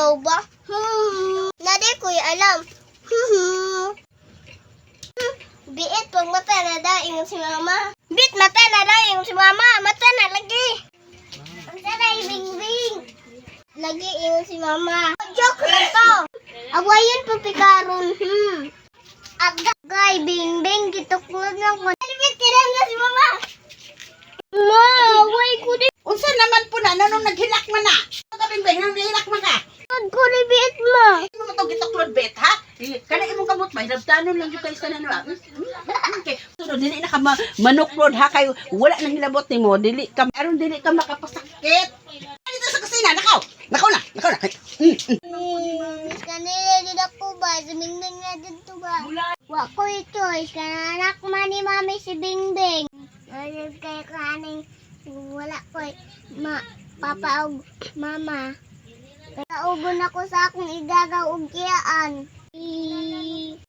Ikaw ba? Nadi ko'y alam. Biit pag mata na daing si mama. Bit mata na daing si mama. Mata na lagi. Mata na ibing-bing. Lagi ingon si mama. Joke lang to. Awayan po pikaron. Agay bing-bing. Gituklod lang ko. Alibit kiram na si mama. Ma, away ko din. Unsa naman po na, nung naghilak man na? Kabing-bing, nung naghilak man ka? Ko rin biit ma. Ano mo ito gituklod bet, ha? Kana imong kamot, mahirabtanon lang yung kayo sa nanwa. Okay. So, dili na ka manuklod, ha? Kayo, wala nang hilabot ni mo. Aron dili ka makapasakit. Dito sa kusina, nakaw! Nakaw na! Kanila din ako ba? Sumingding na dito ba? Wa ko choice. Kananak man ni mami si Bingbing. Ayun kay kaning wala ko papa og mama. Kaya ugon ako sa akong igagaw og kiyaan.